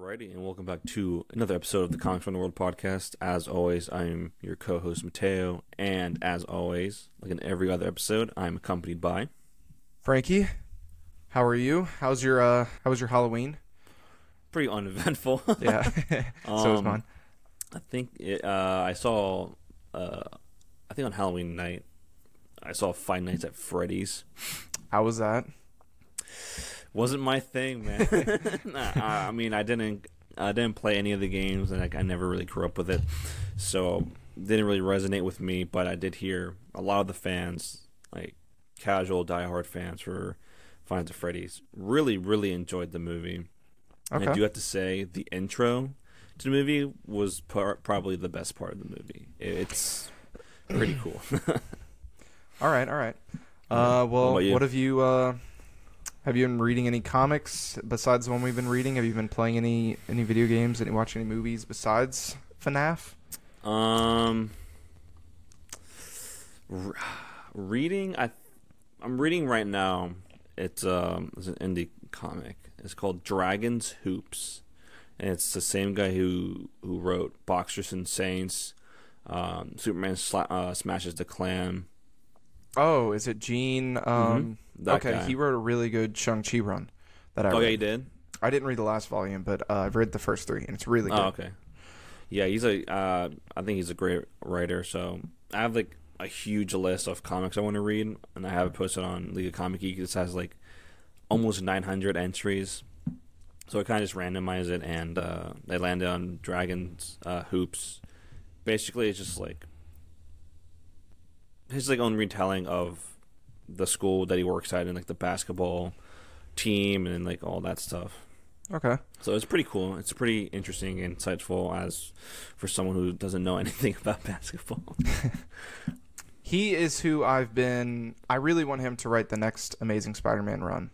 Alrighty, and welcome back to another episode of the Comics from the World podcast. As always, I'm your co-host Mateo, and as always, like in every other episode, I'm accompanied by Frankie. How are you? How was your Halloween? Pretty uneventful. Yeah, so it was fun. I think I saw. I think on Halloween night, I saw Five Nights at Freddy's. How was that? Wasn't my thing, man. I mean, I didn't play any of the games, and I never really grew up with it, so it didn't really resonate with me. But I did hear a lot of the fans, like casual, diehard fans for Five Nights at Freddy's, really enjoyed the movie. Okay. And I do have to say, the intro to the movie was probably the best part of the movie. It's pretty cool. All right. Well, what have you been reading any comics besides the one we've been reading? Have you been playing any video games? Watching any movies besides FNAF? Reading. I'm reading right now. It's an indie comic. It's called Dragon's Hoops, and it's the same guy who wrote Boxers and Saints, Superman Smashes the Clam. Oh, is it Gene? Okay, guy. he wrote a really good Shang-Chi run that I read. Oh, yeah, he did? I didn't read the last volume, but I've read the first three, and it's really good. Oh, okay. Yeah, I think he's a great writer, so I have, like, a huge list of comics I want to read, and I have it posted on League of Comic Geeks. It has, like, almost 900 entries, so I kind of just randomize it, and they landed on Dragon's Hoops. Basically, it's just, like, his like own retelling of the school that he works at and like the basketball team and like all that stuff. Okay. So it's pretty cool. It's pretty interesting and insightful as for someone who doesn't know anything about basketball. He is who I really want him to write the next Amazing Spider-Man run.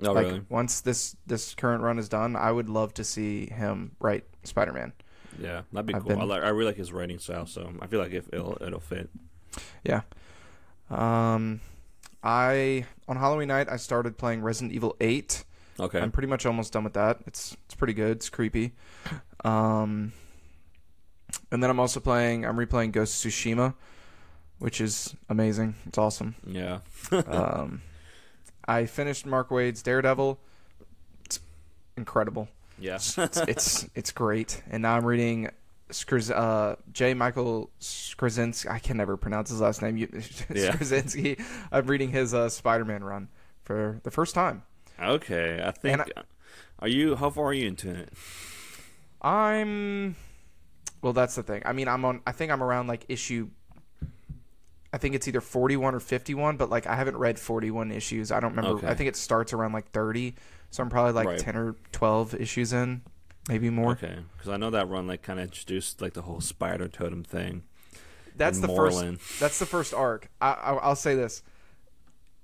Oh, like, really? Once this current run is done, I would love to see him write Spider-Man. Yeah, that'd be cool. I really like his writing style, so I feel like it'll fit. Yeah. On Halloween night I started playing Resident Evil 8. Okay. I'm pretty much almost done with that. It's pretty good. It's creepy. And then I'm replaying Ghost of Tsushima, which is amazing. It's awesome. Yeah. I finished Mark Waid's Daredevil. It's incredible. Yeah. it's great. And now I'm reading J. Michael Straczynski. I can never pronounce his last name. Straczynski. I'm reading his Spider-Man run for the first time. Okay, I think. How far are you into it? Well, that's the thing. I mean, I think I'm around like issue. I think it's either 41 or 51, but like I haven't read 41 issues. I don't remember. Okay. I think it starts around like 30, so I'm probably like 10 or 12 issues in. Maybe more. Okay, because I know that run like kind of introduced like the whole spider totem thing. That's the first arc. I'll say this.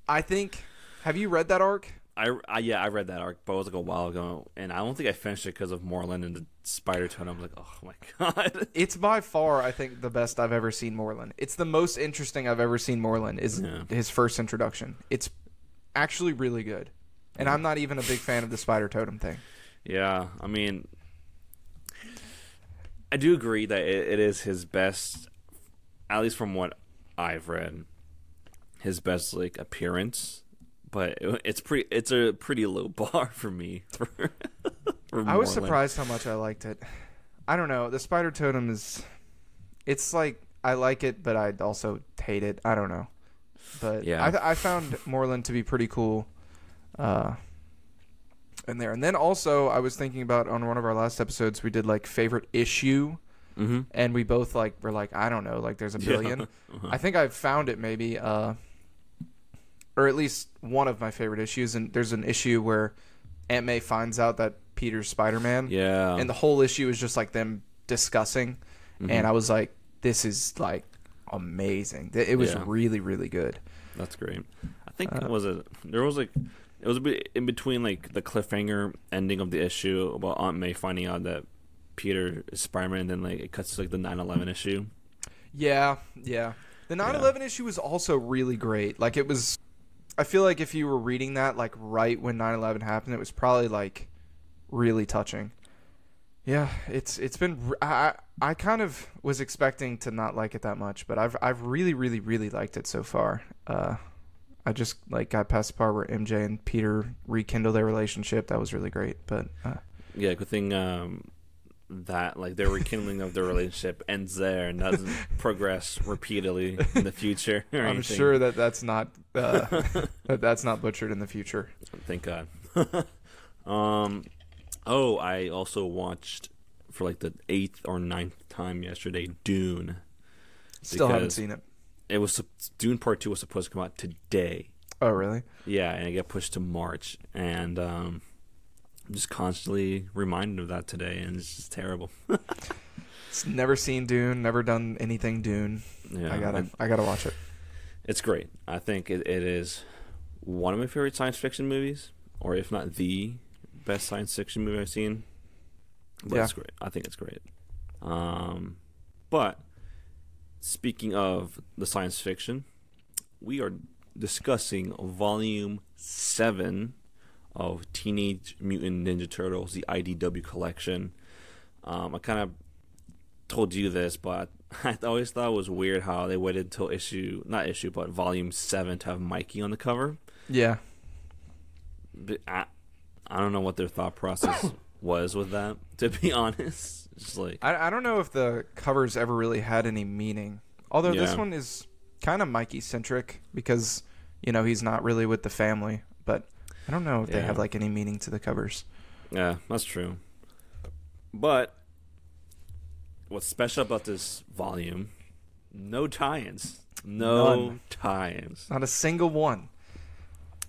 I think. Have you read that arc? I read that arc, but it was like a while ago, and I don't think I finished it because of Moreland and the spider totem. I was like, oh my god! It's by far, I think, the best I've ever seen Moreland. It's the most interesting I've ever seen Moreland. Is his first introduction. It's actually really good, and I'm not even a big fan of the spider totem thing. Yeah, I mean, I do agree that it is his best, at least from what I've read, his best like appearance. But it's a pretty low bar for me. For I was surprised how much I liked it. I don't know. The spider totem it's like I like it, but I also hate it. I don't know. But yeah, I found Moreland to be pretty cool. In there. And then also I was thinking about on one of our last episodes we did like favorite issue, and we both like were like, I don't know, like there's a billion. Yeah. I think I've found it maybe, or at least one of my favorite issues. And there's an issue where Aunt May finds out that Peter's Spider-Man. Yeah. And the whole issue is just like them discussing, and I was like, this is like amazing. It was really, really good. That's great. I think it was in between like the cliffhanger ending of the issue about Aunt May finding out that Peter is Spider-Man, and then like it cuts to like the 9/11 issue. Yeah. The 9/11 issue was also really great. Like it was, I feel like if you were reading that like right when 9/11 happened, it was probably like really touching. Yeah, it's been. I kind of was expecting to not like it that much, but I've really really really liked it so far. I just like got past the part where MJ and Peter rekindle their relationship. That was really great. But yeah, good thing that like their rekindling of their relationship ends there and doesn't progress repeatedly in the future. Or I'm sure that's not that's not butchered in the future. Thank God. Oh, I also watched for like the 8th or 9th time yesterday Dune. Still haven't seen it. It was Dune Part 2 was supposed to come out today. Oh, really? Yeah, and it got pushed to March, and I'm just constantly reminded of that today, and it's just terrible. Never seen Dune, never done anything Dune. Yeah, I gotta watch it. It's great. I think it is one of my favorite science fiction movies, or if not the best science fiction movie I've seen. But it's great. I think it's great. But speaking of the science fiction, we are discussing Volume 7 of Teenage Mutant Ninja Turtles, the IDW collection. I kind of told you this, but I always thought it was weird how they waited until Volume 7 to have Mikey on the cover. Yeah. But I don't know what their thought process was with that, to be honest. Just like I don't know if the covers ever really had any meaning. Although this one is kind of Mikey-centric because, he's not really with the family. But I don't know if they have like any meaning to the covers. Yeah, that's true. But what's special about this volume, no tie-ins. No tie-ins. Not a single one.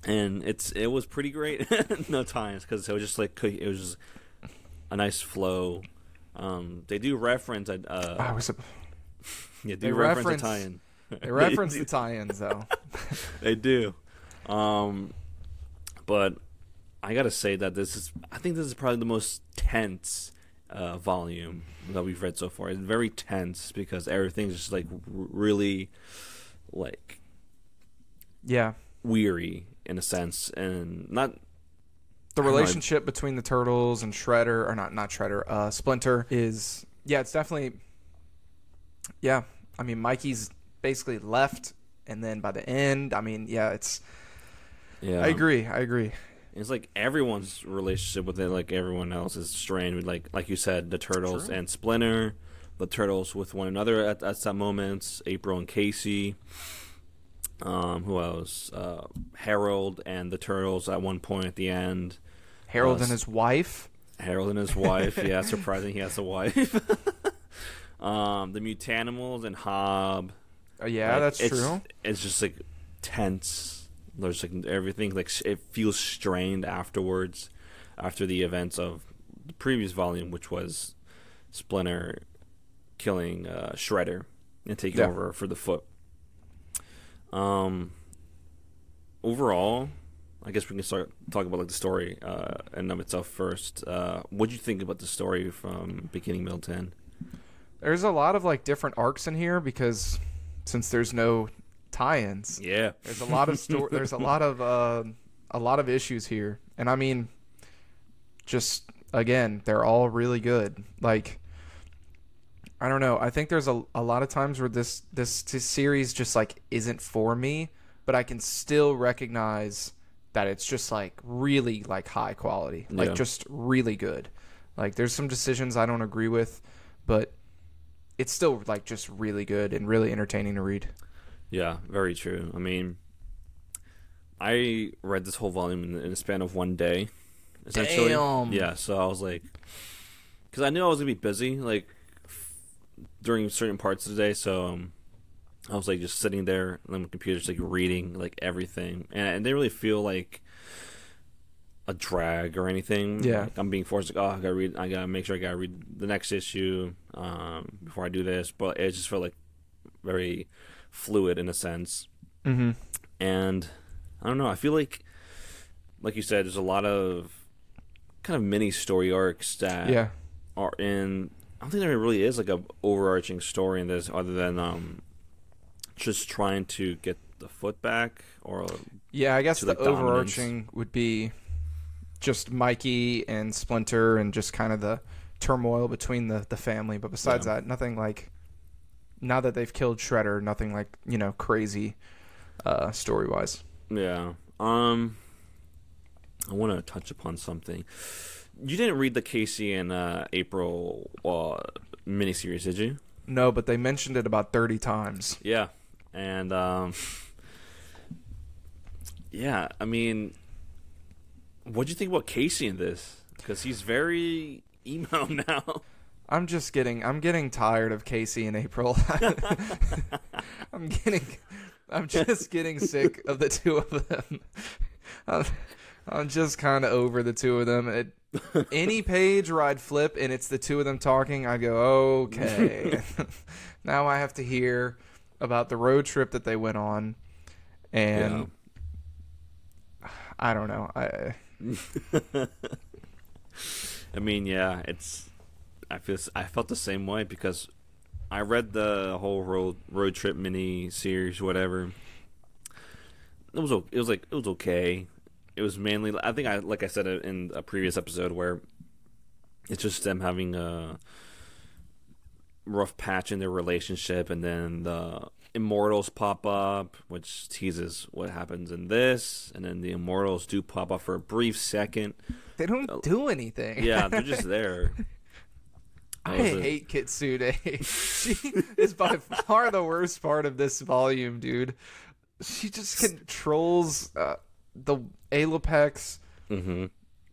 And it was pretty great. No tie-ins, because it was just just a nice flow. They do reference they reference the tie-in. They reference the tie-ins though. They do. But I gotta say that I think this is probably the most tense volume that we've read so far. It's very tense because everything's just like really like weary in a sense, and not the relationship between the Turtles and Shredder, or not Shredder, Splinter is it's definitely I mean, Mikey's basically left, and then by the end, I mean, it's I agree. It's like everyone's relationship with it, like everyone else, is strained with like you said, the Turtles and Splinter, the Turtles with one another at some moments, April and Casey. Who else? Harold and the Turtles at one point at the end. Harold and his wife. Yeah, surprising he has a wife. The Mutanimals and Hob. That's true. It's just like tense. There's like everything like it feels strained afterwards, after the events of the previous volume, which was Splinter killing Shredder and taking over for the Foot. Overall, I guess we can start talking about like the story in of itself first. What do you think about the story from beginning, middle to end? There's a lot of like different arcs in here because since there's no tie-ins, there's a lot of there's a lot of issues here, and I mean, just again, they're all really good. Like, I don't know. I think there's a lot of times where this series just like isn't for me, but I can still recognize that it's just like really like high quality, like just really good. Like, there's some decisions I don't agree with, but it's still like just really good and really entertaining to read. Yeah, very true. I mean, I read this whole volume in a span of one day, essentially. Damn. Yeah, so I was like, because I knew I was gonna be busy like during certain parts of the day, so I was like just sitting there on my computer, just like reading like everything, and it didn't really feel like a drag or anything. Like, I'm being forced like, I gotta make sure I gotta read the next issue before I do this, but it just felt like very fluid in a sense. Mm-hmm. And I don't know, I feel like you said, there's a lot of kind of mini story arcs that are in. I don't think there really is like a overarching story in this, other than just trying to get the Foot back, or I guess the overarching would be just Mikey and Splinter and just kind of the turmoil between the family. But besides that, nothing like, now that they've killed Shredder, nothing like, crazy story-wise. Yeah. I want to touch upon something. You didn't read the Casey and April miniseries, did you? No, but they mentioned it about 30 times. Yeah. And, yeah, I mean, what'd you think about Casey in this? Because he's very emo now. I'm getting tired of Casey and April. I'm just getting sick of the two of them. I'm just kind of over the two of them. Any page where I'd flip and it's the two of them talking, I go, okay. Now I have to hear about the road trip that they went on, and I don't know. I mean, yeah, I felt the same way because I read the whole road trip mini series, whatever. It was okay. It was mainly, I think, like I said in a previous episode, where it's just them having a rough patch in their relationship, and then the Immortals pop up, which teases what happens in this, and then the Immortals do pop up for a brief second. They don't do anything. Yeah, they're just there. I hate Kitsune. She is by far the worst part of this volume, dude. She just controls the Alopex,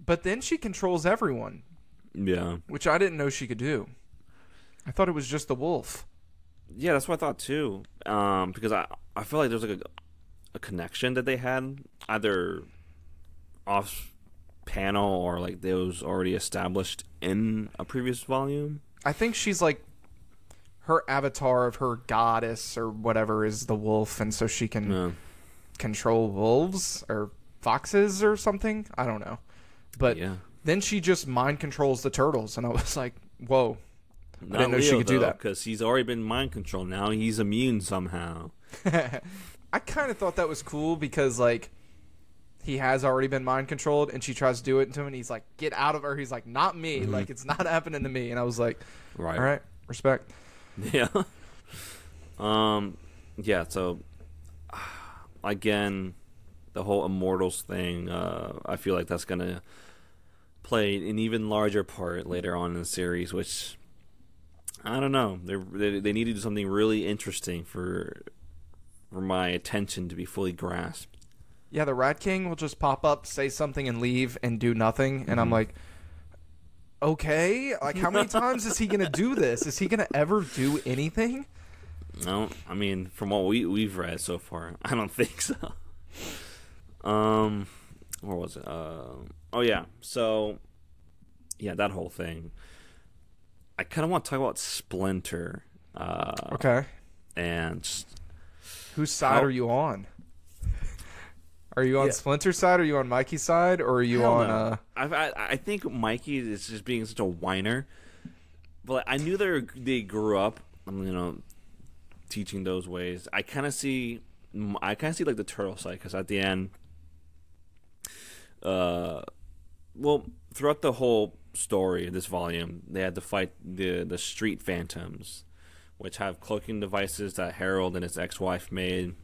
but then she controls everyone. Yeah. Which I didn't know she could do. I thought it was just the wolf. Yeah, that's what I thought too. Because I feel like there's like a connection that they had, either off panel or like those already established in a previous volume. I think she's like, her avatar of her goddess or whatever is the wolf, and so she can control wolves or foxes or something. I don't know. But then she just mind controls the turtles, and I was like, whoa. I didn't know she could do that. Because he's already been mind controlled. Now he's immune somehow. I kind of thought that was cool because, like, he has already been mind controlled, and she tries to do it to him, and he's like, get out of her. He's like, not me. Like, it's not happening to me. And I was like, all right, respect. Yeah. Yeah, so, again, the whole Immortals thing, I feel like that's going to play an even larger part later on in the series, which, I don't know. They need to do something really interesting for my attention to be fully grasped. Yeah, the Rat King will just pop up, say something, and leave, and do nothing. And I'm like, okay, like, how many times is he going to do this? Is he going to ever do anything? No, I mean, from what we've read so far, I don't think so. Where was it? Oh, yeah. So, yeah, that whole thing. I kind of want to talk about Splinter. Okay. And just whose side are you on? Are you on Splinter's side? Are you on Mikey's side? Or are you on... I think Mikey is just being such a whiner. But I knew they grew up, teaching those ways. I kind of see like the turtle side, because at the end, throughout the whole story of this volume, they had to fight the street phantoms, which have cloaking devices that Harold and his ex-wife made.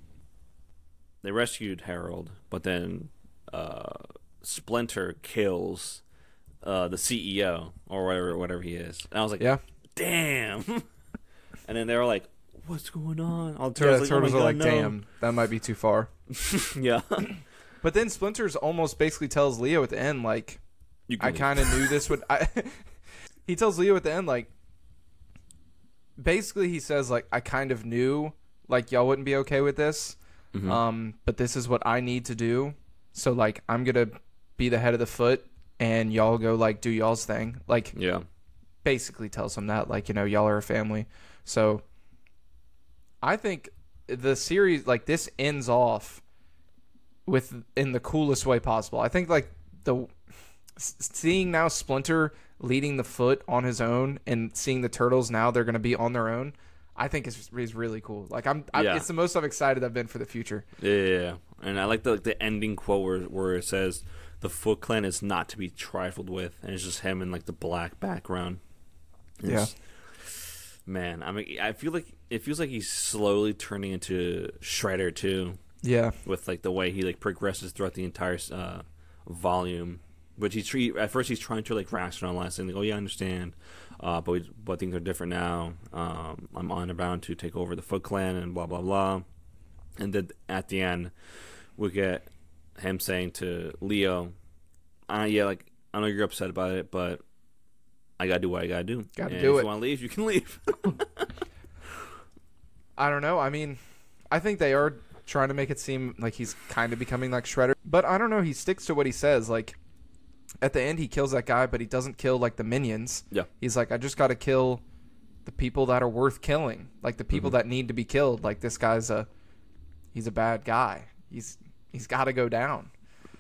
They rescued Harold, but then Splinter kills the CEO or whatever he is. And I was like, damn. And then they were like, what's going on? All the turtles are like, damn, that might be too far. Yeah. But then Splinter's almost basically tells Leo at the end, like, I kind of knew this would... He tells Leo at the end, like, basically he says, like, I kind of knew, like, y'all wouldn't be okay with this. But this is what I need to do. So, like, I'm going to be the head of the foot, and y'all go, like, do y'all's thing. Like, basically tells him that, like, y'all are a family. So, I think the series, like, this ends off in the coolest way possible. I think, like, seeing now Splinter leading the foot on his own and seeing the turtles now they're going to be on their own, I think is really cool. Like, it's the most I've excited I've been for the future. Yeah. And I like the ending quote where it says, the Foot Clan is not to be trifled with, and it's just him in like the black background. Man, I mean, I feel like it feels like he's slowly turning into Shredder too. Yeah, with like the way he like progresses throughout the entire volume. But at first he's trying to like rationalize and like, oh yeah, I understand, but things are different now. I'm on about to take over the Foot Clan and blah blah blah. And then at the end, we get him saying to Leo, yeah, like I know you're upset about it, but I gotta do what I gotta do. Gotta do it. If you want to leave, you can leave. I don't know. I mean, I think they are trying to make it seem like he's kind of becoming like Shredder, but I don't know. He sticks to what he says. Like at the end, he kills that guy, but he doesn't kill like the minions. Yeah. He's like, I just got to kill the people that are worth killing, like the people that need to be killed. Like this guy's he's a bad guy. He's got to go down.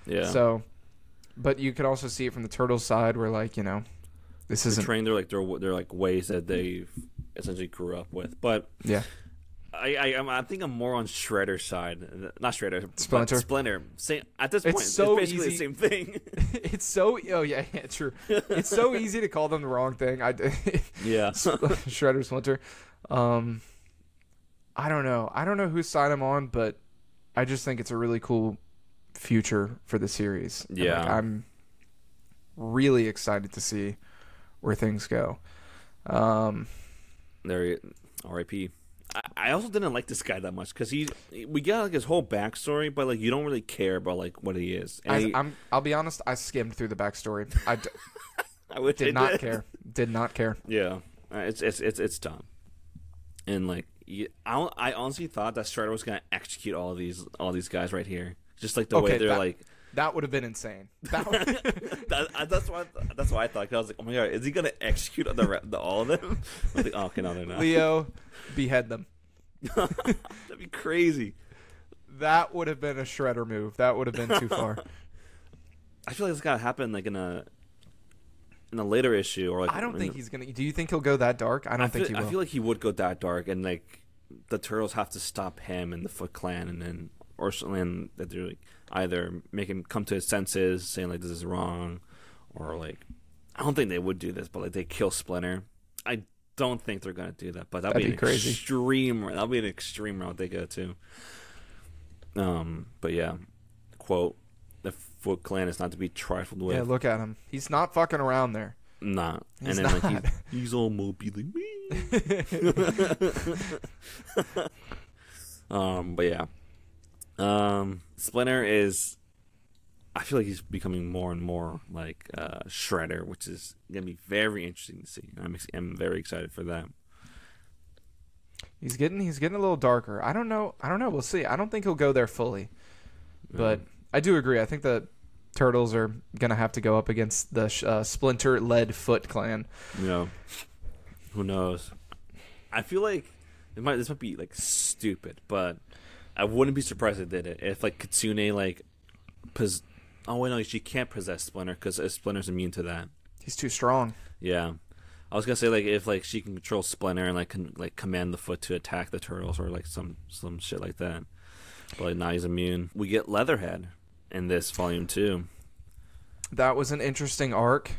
Yeah. So, but you could also see it from the Turtles' side, where like this isn't trained. They're like ways that they essentially grew up with. But yeah, I think I'm more on Shredder's side, not Shredder, Splinter. Same at this point. It's basically the same thing. It's so true. It's so easy to call them the wrong thing. Yeah, Shredder, Splinter. I don't know whose side I'm on, but I just think it's a really cool future for the series. Yeah, I'm really excited to see where things go. There, R.I.P. I also didn't like this guy that much because we got like his whole backstory, but like you don't really care about like what he is. I'll be honest, I skimmed through the backstory. I wish did not care. Did not care. Yeah, it's dumb, and like I honestly thought that Shredder was gonna execute all these guys right here, just like the way they're like. That would have been insane. That's why I thought. I was like, oh my god, is he gonna execute all of them? I was like, oh, okay, no, they're not. Leo, behead them. That'd be crazy. That would have been a Shredder move. That would have been too far. I feel like it's gotta happen like in a later issue or like. I don't think he's gonna. Do you think he'll go that dark? I don't think he will. I feel like he would go that dark, and like the Turtles have to stop him and the Foot Clan, and then or something that they're like either make him come to his senses, saying like this is wrong, or like I don't think they would do this, but like they kill Splinter. I don't think they're gonna do that, but that'd be crazy. That'll be an extreme route they go to. But yeah, quote: the Foot Clan is not to be trifled with. Yeah, look at him. He's not fucking around there. Nah, and then not. Like he's all mopey like me. But yeah. Splinter is, I feel like he's becoming more and more like Shredder, which is gonna be very interesting to see. I'm very excited for that. He's getting a little darker. I don't know. We'll see. I don't think he'll go there fully, but I do agree. I think the Turtles are gonna have to go up against the Splinter-led Foot Clan. Yeah. Who knows? I feel like this might be like stupid, but I wouldn't be surprised if they did it. If like Kitsune like oh wait, no, she can't possess Splinter because Splinter's immune to that. He's too strong. Yeah, I was gonna say like if like she can control Splinter and like can like command the Foot to attack the Turtles or like some shit like that. But like now he's immune. We get Leatherhead in this volume too. That was an interesting arc.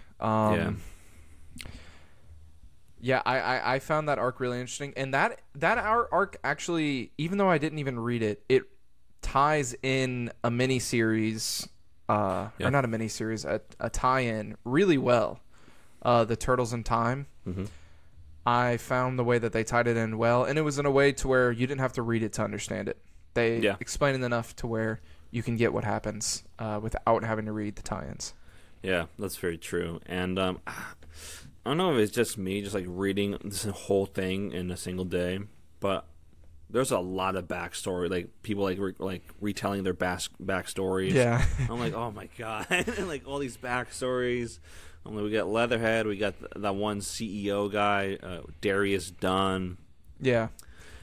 Yeah, I found that arc really interesting, and that arc actually, even though I didn't even read it, it ties in a miniseries, or not a miniseries, a tie-in really well. The Turtles in Time. Mm-hmm. I found the way that they tied it in well, and it was in a way to where you didn't have to read it to understand it. They explained it enough to where you can get what happens without having to read the tie-ins. Yeah, that's very true, and I don't know if it's just me, just like reading this whole thing in a single day, but there's a lot of backstory, like people like retelling their backstories. Yeah, I'm like, oh my god, and like all these backstories. We got Leatherhead, we got that one CEO guy, Darius Dunn. Yeah,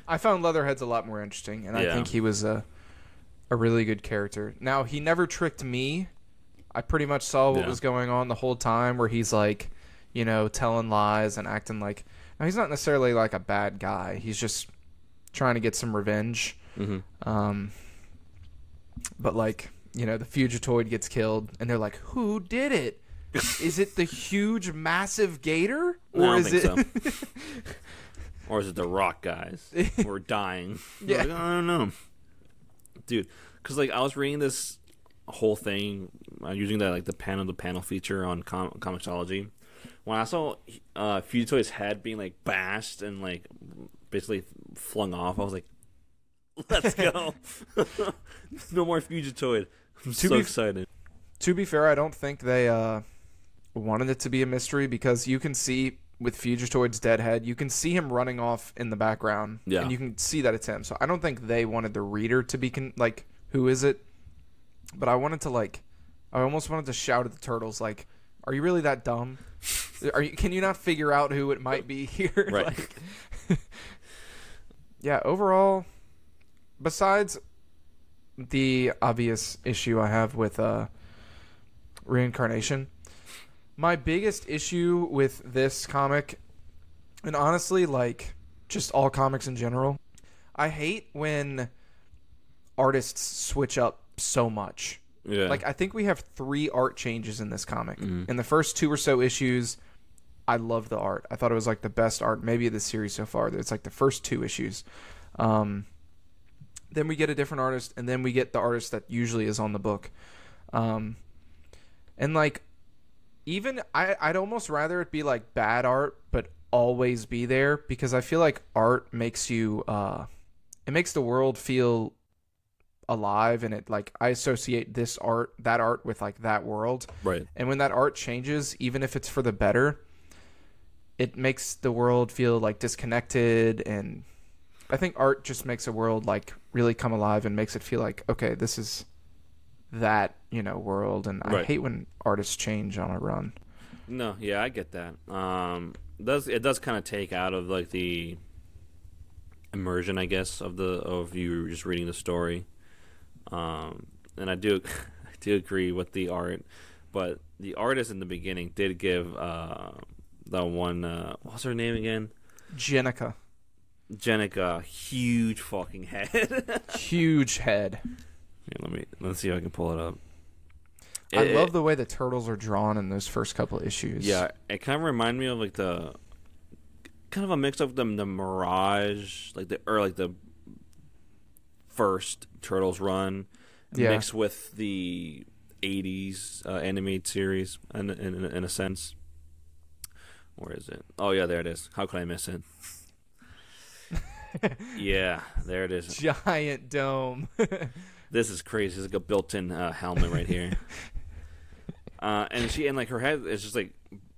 I found Leatherhead's a lot more interesting, and I think he was a really good character. Now he never tricked me. I pretty much saw what was going on the whole time, where he's like, telling lies and acting like... Now, he's not necessarily like a bad guy. He's just trying to get some revenge. Mm-hmm. But like, the Fugitoid gets killed, and they're like, "Who did it? Is it the huge, massive gator, or is it?" So. Or is it the rock guys who are dying? Yeah, like, I don't know, dude. Because I was reading this whole thing using that the panel feature on Comixology. When I saw Fugitoid's head being bashed and basically flung off, I was like, "Let's go!" No more Fugitoid. I'm so excited. To be fair, I don't think they wanted it to be a mystery, because you can see with Fugitoid's dead head, you can see him running off in the background, and you can see that it's him. So I don't think they wanted the reader to be who is it? But I wanted to I almost wanted to shout at the turtles are you really that dumb? Can you not figure out who it might be here? Right. Yeah, overall, besides the obvious issue I have with reincarnation, my biggest issue with this comic, and honestly, just all comics in general, I hate when artists switch up so much. Yeah. I think we have 3 art changes in this comic. In the first 2 or so issues, I loved the art. I thought it was the best art maybe of the series so far. It's the first 2 issues. Then we get a different artist, and then we get the artist that usually is on the book. And even I'd almost rather it be bad art but always be there, because I feel art makes you it makes the world feel alive, and it I associate that art with that world. Right. And when that art changes, even if it's for the better, it makes the world feel disconnected, and I think art just makes a world really come alive and makes it feel okay, this is that world. And I hate when artists change on a run. No, yeah, I get that. It does kind of take out of the immersion, I guess, of you just reading the story. And I do agree with the art, but the artist in the beginning did give the one what's her name again? Jenica, huge fucking head. Huge head. Yeah, let's see if I can pull it up. I love the way the turtles are drawn in those first couple of issues. Yeah, it kind of reminded me of the kind of a mix of the Mirage, the first Turtles run, mixed with the 80s animated series in a sense. Where is it? Oh yeah, there it is. How could I miss it? Yeah, there it is. Giant dome. This is crazy. It's a built-in helmet right here. And her head is just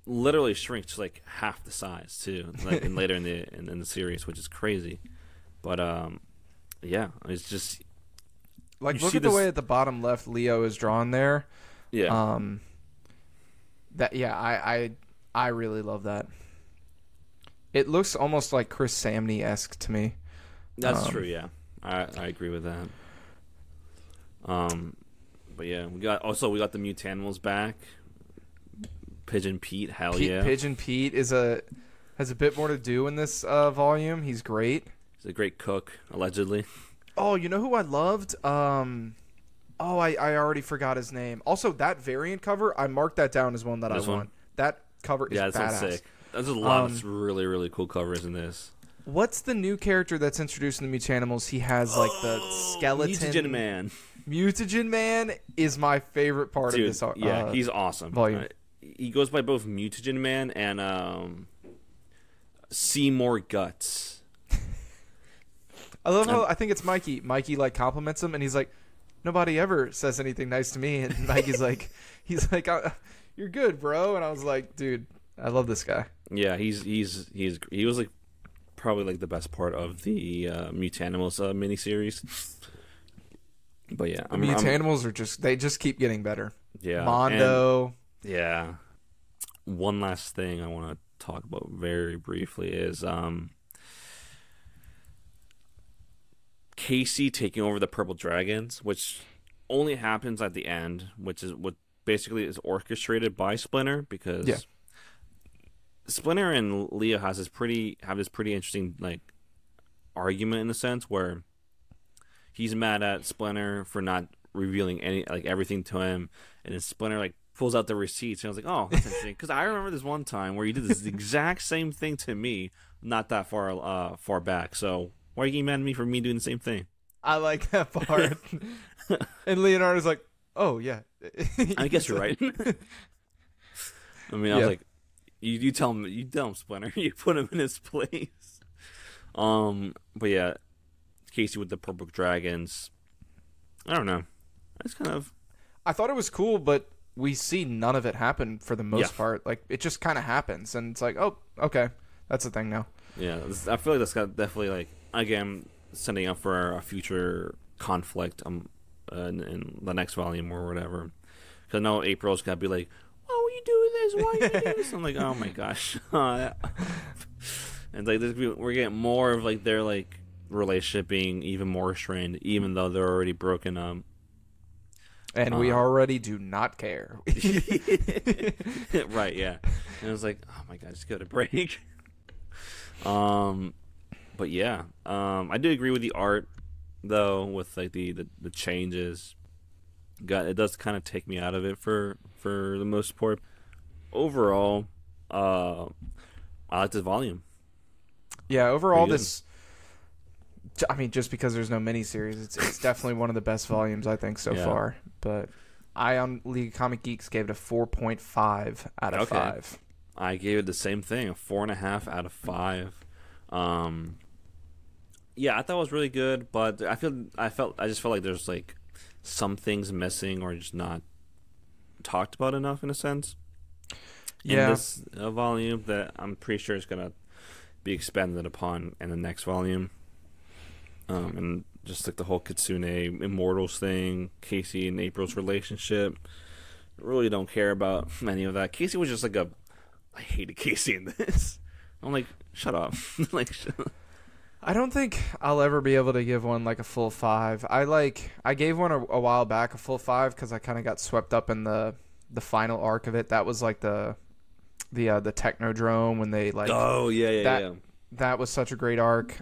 literally shrinks to half the size too. And later in the series, which is crazy. But yeah, it's just look at the way at the bottom left Leo is drawn there. Yeah. I really love that. It looks almost like Chris Samney-esque to me. That's true. Yeah, I agree with that. But yeah, we got the Mutanimals back. Pigeon Pete, yeah. Pigeon Pete has a bit more to do in this volume. He's great. He's a great cook, allegedly. Oh, you know who I loved? I already forgot his name. Also, that variant cover, I marked that down as one that I want. That cover is badass. That's sick. There's a lot of really, really cool covers in this. What's the new character that's introduced in the Mutanimals? He has the skeleton. Mutagen Man. Mutagen Man is my favorite part of this. Yeah, he's awesome. Volume. He goes by both Mutagen Man and Seymour Guts. I love how I think it's Mikey. Mikey compliments him, and he's like, "Nobody ever says anything nice to me." And Mikey's "You're good, bro." And I was like, "Dude, I love this guy." Yeah, he was probably the best part of the Mutanimals miniseries. But yeah, Mutanimals are just keep getting better. Yeah, Mondo. Yeah. One last thing I want to talk about very briefly is Casey taking over the Purple Dragons, which only happens at the end, which is what basically is orchestrated by Splinter, because Splinter and Leo have this pretty interesting argument in a sense where he's mad at Splinter for not revealing everything to him, and then Splinter like pulls out the receipts, and I was like, oh, that's interesting, because I remember this one time where you did this exact same thing to me, not that far back. So why are you getting mad at me for me doing the same thing? I like that part. And Leonardo's like, oh yeah, I guess you're right. I mean, I was like, you tell him, Splinter, you put him in his place. But yeah, Casey with the purple dragons. I don't know. I thought it was cool, but we see none of it happen for the most part. Like, it just kind of happens, and it's like, oh, okay, that's a thing now. Yeah, I feel like that's got definitely, like, again, setting up for a future conflict in the next volume or whatever. Because I know April's got to be like, why are you doing this? Why are you doing this? I'm like, oh my gosh. And like, we're getting more of like their like relationship being even more strained, even though they're already broken up. And we already do not care. Right, yeah. And I was like, oh my god, just go to break. But yeah, I do agree with the art, though, with like the changes. It does kind of take me out of it for the most part. Overall, I like this volume. Yeah, overall, this. I mean, just because there's no miniseries, it's definitely one of the best volumes I think so far. But I on League of Comic Geeks gave it a 4.5 out of 5. I gave it the same thing, a 4.5 out of 5. Yeah, I thought it was really good, but I just felt like there's like some things missing or just not talked about enough in a sense. Yeah. In this volume that I'm pretty sure is gonna be expanded upon in the next volume. And just like the whole Kitsune Immortals thing, Casey and April's relationship. I really don't care about any of that. Casey was just like I hated Casey in this. I'm like, shut up. Like, I don't think I'll ever be able to give one like a full 5. I gave one a while back a full 5 because I kind of got swept up in the final arc of it. That was like the Technodrome when they like. Oh yeah. That was such a great arc.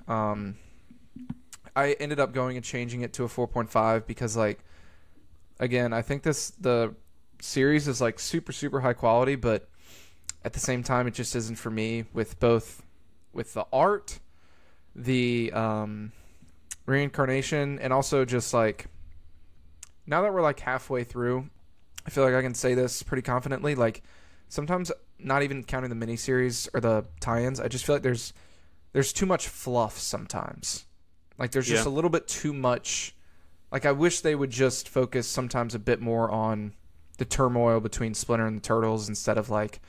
I ended up going and changing it to a 4.5 because, like, again, I think the series is like super, super high quality, but at the same time, it just isn't for me with the art, the reincarnation, and also just like now that we're like halfway through, I feel like I can say this pretty confidently. Like sometimes, not even counting the miniseries or the tie-ins, I just feel like there's too much fluff sometimes. Like, there's just a little bit too much. Like, I wish they would just focus sometimes a bit more on the turmoil between Splinter and the Turtles instead of, like,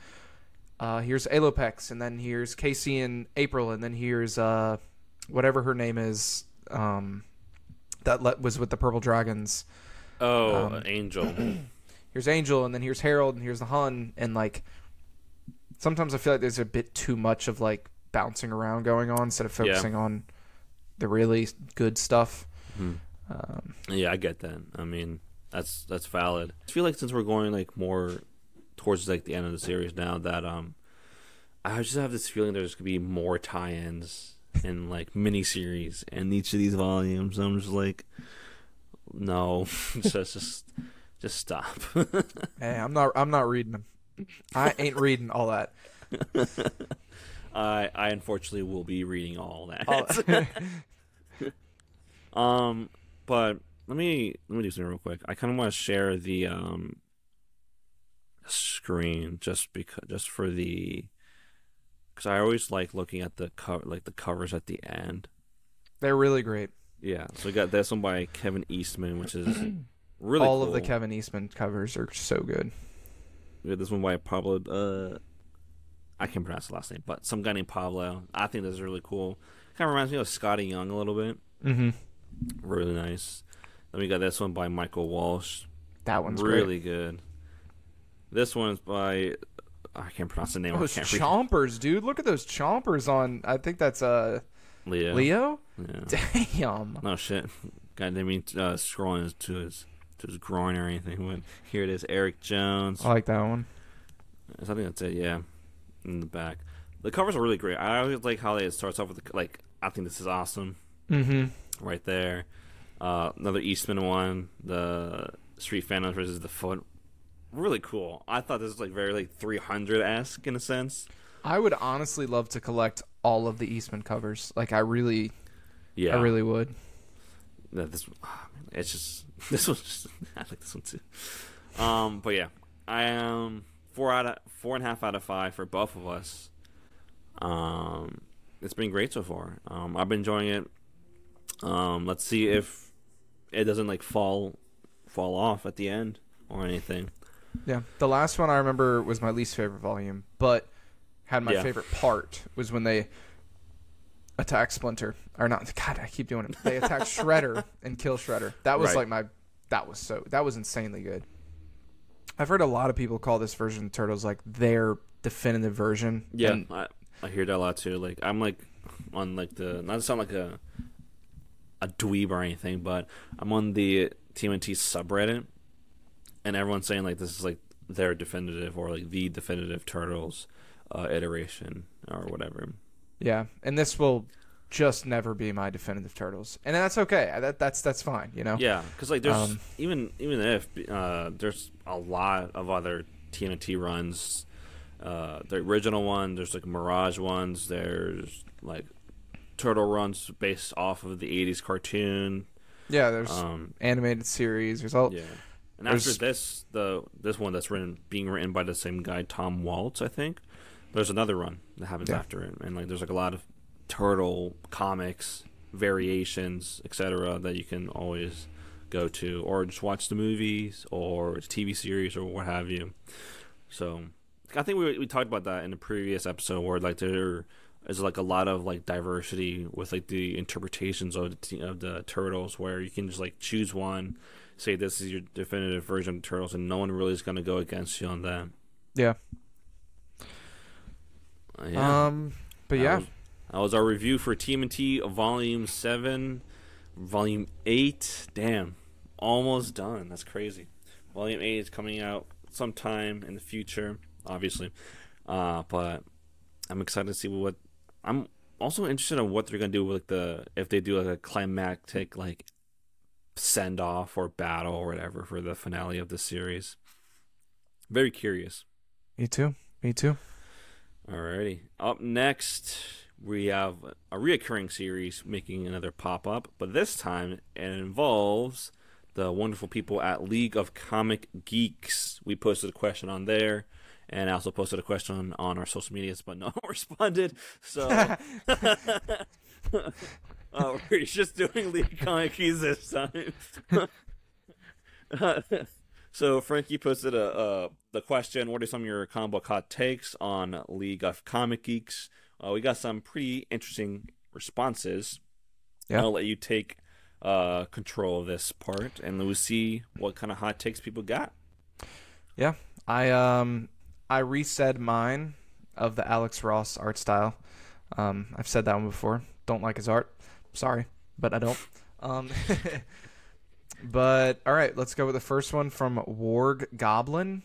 here's Alopex, and then here's Casey and April, and then here's whatever her name is that was with the Purple Dragons. Oh, Angel. Here's Angel, and then here's Harold, and here's the Hun. And, like, sometimes I feel like there's a bit too much of, like, bouncing around going on instead of focusing on the really good stuff. Yeah, I get that. I mean, that's valid. I feel like since we're going like more towards like the end of the series now, that I just have this feeling there's gonna be more tie-ins and like mini-series in each of these volumes. I'm just like, no, just stop. Hey, I'm not reading them. I ain't reading all that. I unfortunately will be reading all that. But let me do something real quick. I kind of want to share the screen because I always like looking at the covers at the end. They're really great. Yeah, so we got this one by Kevin Eastman, which is really all cool. of the Kevin Eastman covers are so good. We got this one by Pablo. I can't pronounce the last name, but some guy named Pablo. I think this is really cool. Kind of reminds me of Scotty Young a little bit. Mm-hmm. Really nice. Then we got this one by Michael Walsh. That one's really great. Good. This one's by I can't pronounce the name. Those chompers, dude! Look at those chompers on. I think that's Leo. Leo? Yeah. Damn. No shit. God, I mean scrolling to his groin or anything. But here it is, Eric Jones. I like that one. I think that's it. Yeah. In the back, the covers are really great. I always like how it starts off with I think this is awesome. Mm-hmm. Right there. Another Eastman one, the Street Phantoms versus the Foot. Really cool. I thought this was like very like 300-esque in a sense. I would honestly love to collect all of the Eastman covers. Like I really would. It's just this one's just I like this one too. But yeah, I am 4.5 out of 5 for both of us. It's been great so far. I've been enjoying it. Let's see if it doesn't like fall off at the end or anything. Yeah, the last one I remember was my least favorite volume, but had my favorite part was when they attack Splinter. Or not, God, I keep doing it. They attack Shredder and kill Shredder. That was that was insanely good. I've heard a lot of people call this version of Turtles like their definitive version. Yeah, I hear that a lot too. Like I'm like on like the, not to sound like a dweeb or anything, but I'm on the TMNT subreddit, and everyone's saying like this is like their definitive or like the definitive Turtles iteration or whatever. Yeah, and this will just never be my definitive Turtles, and that's okay. That's fine, you know. Yeah, because like there's even if there's a lot of other TMNT runs, the original one. There's like Mirage ones. There's like Turtle runs based off of the '80s cartoon. Yeah, there's animated series. There's all. Yeah, and after this one that's being written by the same guy, Tom Waltz, I think. There's another run that happens after it, and like there's like a lot of Turtle comics, variations, etc. that you can always go to, or just watch the movies or TV series or what have you. So I think we talked about that in the previous episode, where like there is like a lot of like diversity with like the interpretations of the Turtles, where you can just like choose one, say this is your definitive version of the Turtles, and no one really is going to go against you on that. Yeah. But yeah. That was our review for TMNT Volume 7, Volume 8. Damn, almost done. That's crazy. Volume 8 is coming out sometime in the future, obviously. But I'm excited to see what. I'm also interested in what they're gonna do with if they do like a climactic like send off or battle or whatever for the finale of the series. Very curious. Me too. Alrighty. Up next, we have a reoccurring series making another pop-up, but this time it involves the wonderful people at League of Comic Geeks. We posted a question on there, and I also posted a question on our social medias, but no one responded. So we're just doing League of Comic Geeks this time. So Frankie posted the question, what are some of your comic book hot takes on League of Comic Geeks? We got some pretty interesting responses. Yeah. I'll let you take control of this part, and we'll see what kind of hot takes people got. Yeah, I resaid mine of the Alex Ross art style. I've said that one before. Don't like his art. Sorry, but I don't. But all right, let's go with the first one from Warg Goblin.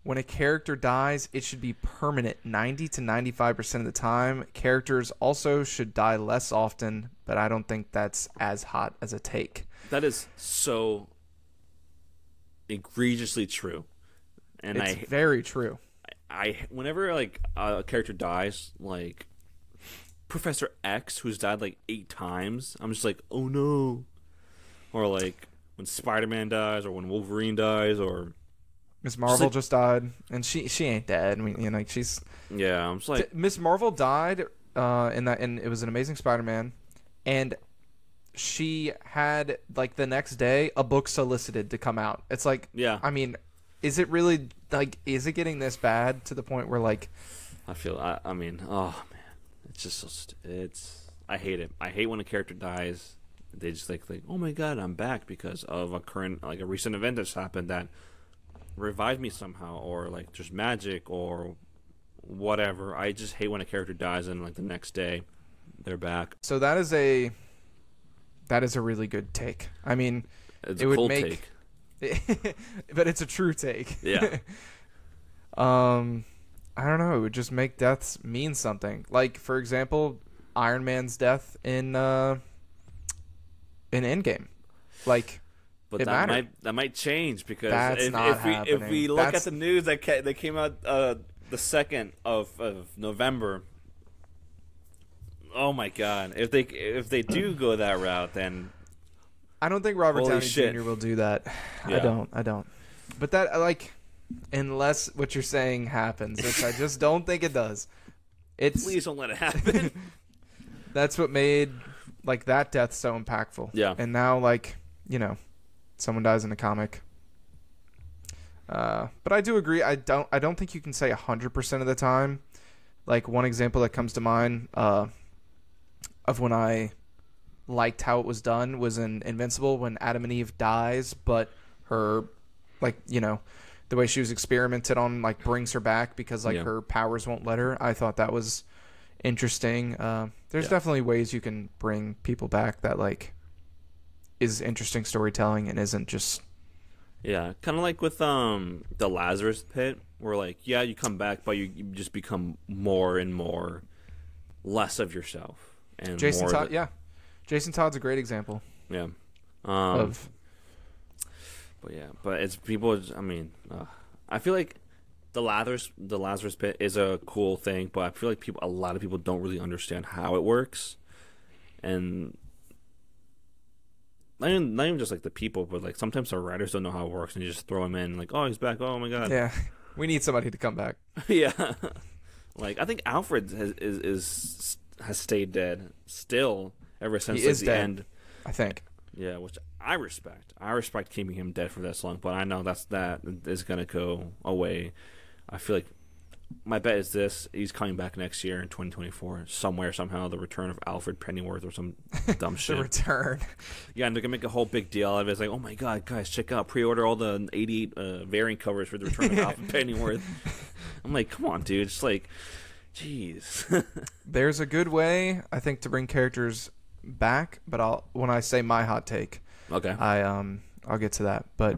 When a character dies, it should be permanent 90 to 95% of the time. Characters also should die less often, but I don't think that's as hot as a take. That is so egregiously true. And it's very true. I whenever like a character dies, like Professor X, who's died like 8 times, I'm just like, oh no. Or like when Spider-Man dies, or when Wolverine dies, or Miss Marvel just died, and she ain't dead. I mean, you know, she's I'm just like Miss Marvel died and it was an Amazing Spider-Man, and she had like the next day a book solicited to come out. It's like, I mean, is it really like, is it getting this bad to the point where like I mean, oh man, it's just so I hate it. I hate when a character dies. They just like, oh my god, I'm back because of a recent event that's happened that revived me somehow, or like just magic or whatever. I just hate when a character dies and like the next day they're back. So that is a really good take. I mean, it's a cold take. But it's a true take. Yeah. I don't know. It would just make deaths mean something. Like, for example, Iron Man's death in in Endgame. Like, but it mattered. that might change because if we look at the news that came out the 2nd of November. Oh my God! If they do go that route, then I don't think Robert Downey Jr. will do that. Yeah. I don't. But that, like, unless what you're saying happens, which I just don't think it does. Please don't let it happen. That's what made, like, that death so impactful. Yeah. And now, like, someone dies in a comic. But I do agree. I don't think you can say 100% of the time. Like, one example that comes to mind of when I liked how it was done was in Invincible when Adam and Eve dies, but her, like, the way she was experimented on, like, brings her back because, like, her powers won't let her. I thought that was interesting. There's definitely ways you can bring people back that, like, is interesting storytelling and isn't just... Yeah, kind of like with the Lazarus Pit, where, like, you come back, but you just become more and more less of yourself. And Jason Todd, Jason Todd's a great example. Yeah. But it's people. I mean, I feel like the Lazarus Pit is a cool thing, but I feel like a lot of people don't really understand how it works, and not even just like the people, but like sometimes our writers don't know how it works, and you just throw him in, like, oh, he's back. Oh my God. Yeah, we need somebody to come back. Yeah. Like, I think Alfred has stayed dead still ever since the end. I think. Yeah, which I respect. I respect keeping him dead for this long, but I know that is gonna go away. I feel like my bet is he's coming back next year in 2024 somewhere, somehow, the return of Alfred Pennyworth or some dumb shit. The return. Yeah, and they're gonna make a whole big deal out of it. It's like, oh my God, guys, check out, pre-order all the 88 variant covers for the return of Alfred Pennyworth. I'm like, come on, dude. It's like, jeez. There's a good way, I think, to bring characters back, but when I say my hot take, okay, I'll get to that. But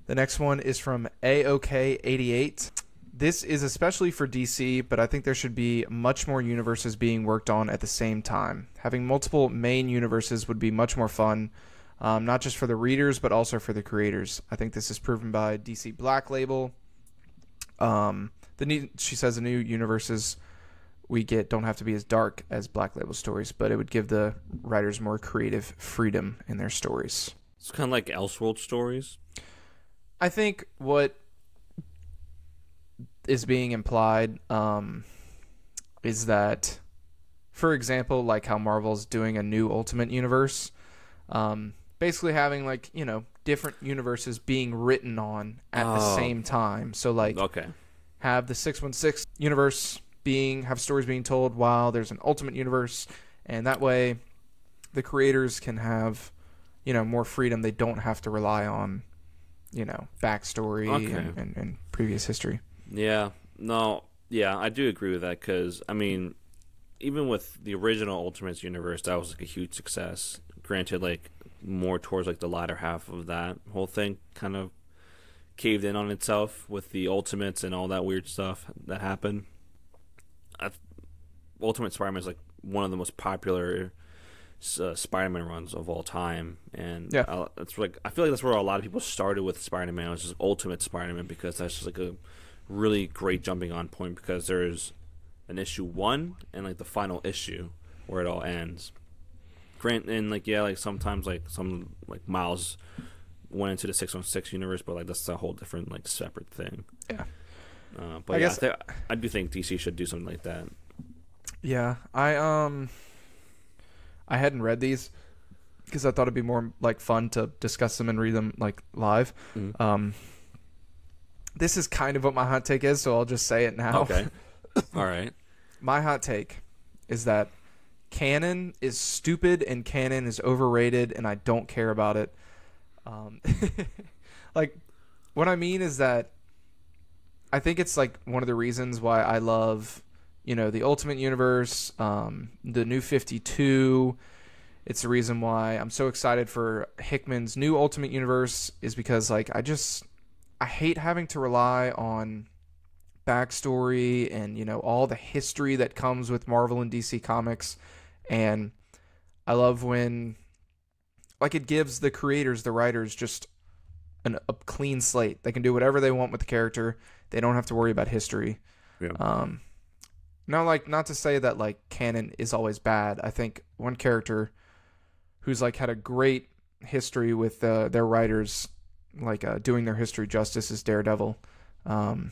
the next one is from AOK88. This is especially for DC, but I think there should be much more universes being worked on at the same time. Having multiple main universes would be much more fun, not just for the readers, but also for the creators. I think this is proven by DC Black Label. She says the new universes we get don't have to be as dark as Black Label stories, but it would give the writers more creative freedom in their stories. It's kind of like Elseworld stories. I think what is being implied is that, for example, like how Marvel's doing a new Ultimate Universe, basically having, like, different universes being written on at the same time. So, like, have the 616 universe have stories being told while there's an Ultimate Universe, and that way the creators can have, more freedom. They don't have to rely on, backstory and previous history. Yeah, no, yeah, I do agree with that, because, I mean, even with the original Ultimates universe, that was, like, a huge success. Granted, like, more towards, like, the latter half of that whole thing kind of caved in on itself with the Ultimates and all that weird stuff that happened. Ultimate Spider-Man is, like, one of the most popular Spider-Man runs of all time, and that's like, I feel like that's where a lot of people started with Spider-Man. It was just Ultimate Spider-Man, because that's just like a really great jumping on point, because there's an issue 1 and, like, the final issue where it all ends. And, like, like, sometimes, like, some, like, Miles went into the 616 universe, but, like, that's a whole different, like, separate thing. Yeah. But I do think DC should do something like that. Yeah, I hadn't read these because I thought it'd be more, like, fun to discuss them and read them, like, live. Mm-hmm. This is kind of what my hot take is, so I'll just say it now. Okay. All right. My hot take is that canon is stupid and canon is overrated, and I don't care about it. Like, what I mean is that I think it's, like, one of the reasons why I love, the Ultimate Universe, the New 52. It's the reason why I'm so excited for Hickman's new Ultimate Universe, is because, like, I hate having to rely on backstory and, all the history that comes with Marvel and DC Comics. And I love when like it gives the creators, the writers, just a clean slate. They can do whatever they want with the character. They don't have to worry about history. Yeah. No, like, not to say that like canon is always bad. I think one character who's like had a great history with their writers, like doing their history justice, is Daredevil. But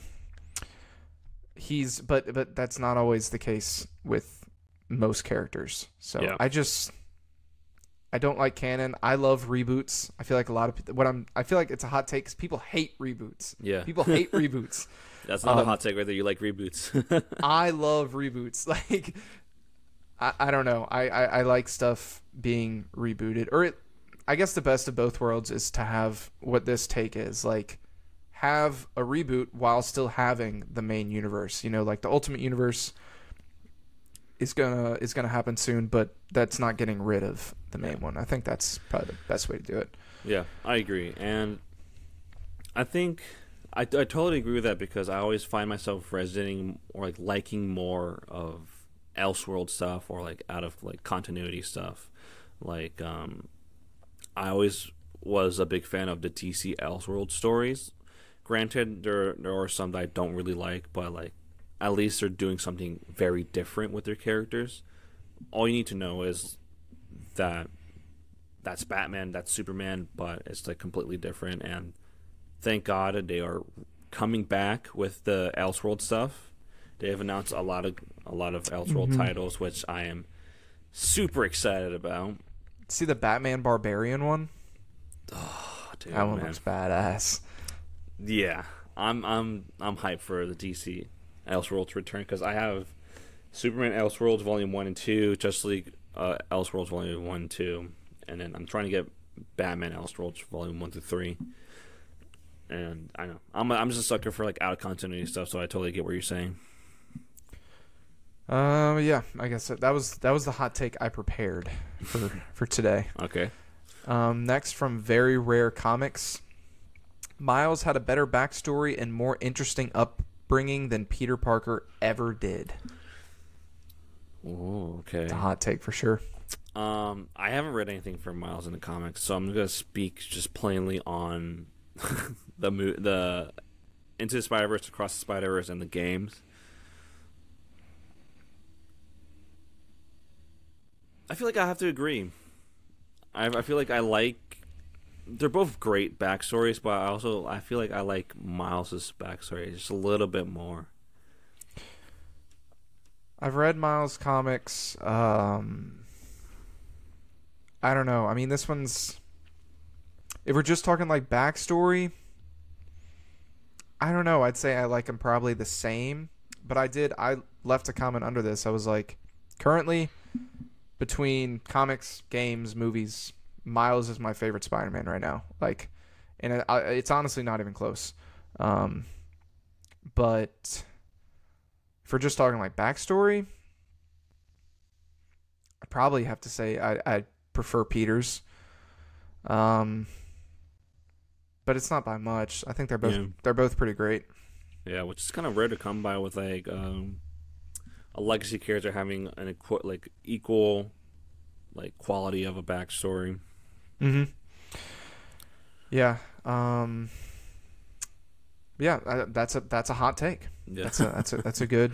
that's not always the case with most characters. So yeah. I don't like canon. I love reboots. I feel like a lot of people, I feel like it's a hot take because people hate reboots. Yeah. People hate reboots. That's not a hot take right there. You like reboots. I love reboots. Like, I don't know. I like stuff being rebooted. I guess the best of both worlds is to have what this take is. Like, have a reboot while still having the main universe. You know, like the Ultimate Universe is gonna happen soon, but that's not getting rid of the main one. I think that's probably the best way to do it. Yeah, I agree. And I think I totally agree with that because I always find myself resonating or like liking more of Elseworld stuff or like out of like continuity stuff. Like I always was a big fan of the DC Elseworld stories. Granted, there are some that I don't really like, but like at least they're doing something very different with their characters. All you need to know is that that's Batman, that's Superman, but it's like completely different. And thank God they are coming back with the Elseworld stuff. They have announced a lot of Elseworld titles, which I am super excited about. See the Batman Barbarian one? Oh, dude, that one looks badass. Yeah, I'm hyped for the DC Elseworlds return because I have Superman Elseworlds Volume 1 and 2, Justice League Elseworlds Volume 1 and 2, and then I'm trying to get Batman Elseworlds Volume 1 through 3. And I know I'm just a sucker for like out of continuity stuff, so I totally get what you're saying. Yeah, I guess that was the hot take I prepared for today. Okay. Next from Very Rare Comics, Miles had a better backstory and more interesting upbringing than Peter Parker ever did. Oh, okay. It's a hot take for sure. I haven't read anything from Miles in the comics, so I'm gonna speak just plainly on the Into the Spider-Verse, Across the Spider-Verse, and the games. I feel like I have to agree. I feel like they're both great backstories, but I feel like I like Miles's backstory just a little bit more. I've read Miles comics. I don't know. I mean, this one's, if we're just talking like backstory, I don't know. I'd say I like him probably the same, but I left a comment under this. I was like, currently between comics, games, movies, Miles is my favorite Spider-Man right now. Like, and it's honestly not even close. But if we're just talking like backstory, I probably have to say I prefer Peter's. But it's not by much. I think they're both pretty great. Yeah, which is kind of rare to come by with like a legacy character having an equal like quality of a backstory. Mm-hmm. Yeah. Yeah. That's a hot take. Yeah. That's a good.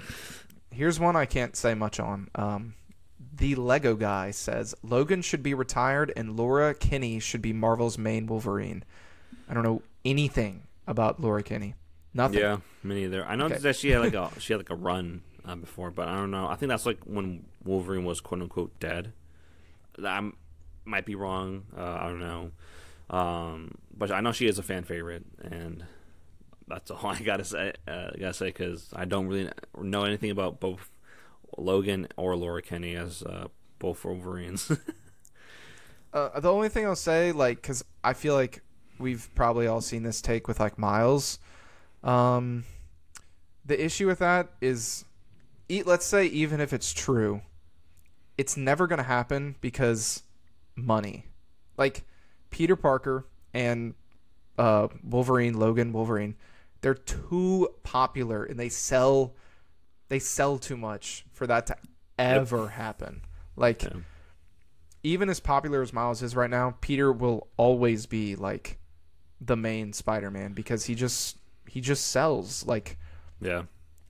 Here's one I can't say much on. The Lego guy says Logan should be retired and Laura Kinney should be Marvel's main Wolverine. I don't know anything about Laura Kinney. Nothing. Yeah, me neither. I know that she had like a run before, but I don't know. I think that's like when Wolverine was quote unquote dead. I might be wrong. I don't know. But I know she is a fan favorite, and that's all I gotta say. Because I don't really know anything about both Logan or Laura Kinney as both Wolverines. The only thing I'll say, like, because I feel like we've probably all seen this take with like Miles. The issue with that is, let's say even if it's true, it's never going to happen because money. Like Peter Parker and Logan Wolverine, they're too popular and they sell too much for that to ever happen. Like, even as popular as Miles is right now, Peter will always be like the main Spider-Man because he just sells, like, yeah,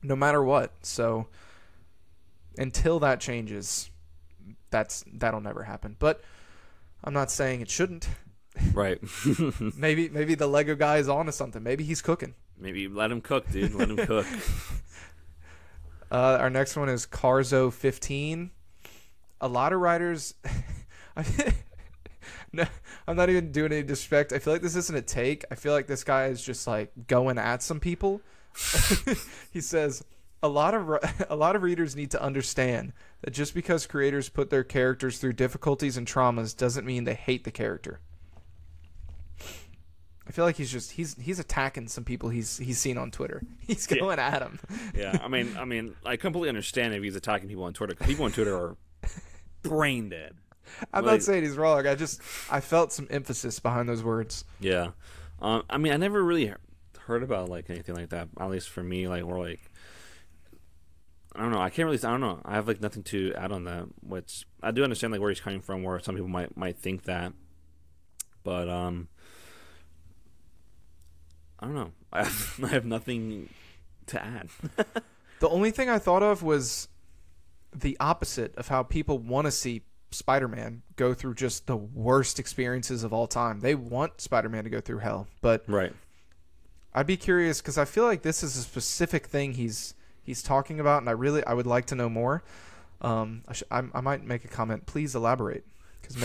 no matter what. So until that changes, that'll never happen. But I'm not saying it shouldn't. Right. maybe the Lego guy is onto something. Maybe he's cooking. Maybe let him cook, dude. Let him cook. Our next one is Carzo 15. A lot of writers. No, I'm not even doing any disrespect. I feel like this isn't a take. I feel like this guy is just like going at some people. He says a lot of readers need to understand that just because creators put their characters through difficulties and traumas doesn't mean they hate the character. I feel like he's attacking some people he's seen on Twitter. He's going at him. Yeah, I mean, I completely understand if he's attacking people on Twitter, because people on Twitter are brain dead. I'm not saying he's wrong. I felt some emphasis behind those words. Yeah, I mean, I never really heard about like anything like that. At least for me, like, we're like, I don't know. I don't know. I have like nothing to add on that. Which I do understand like where he's coming from, where some people might think that, but I don't know. I have nothing to add. The only thing I thought of was the opposite of how people want to see Spider-Man go through just the worst experiences of all time. They want Spider-Man to go through hell, but right. I'd be curious because I feel like this is a specific thing he's talking about, and I would like to know more. I might make a comment. Please elaborate, because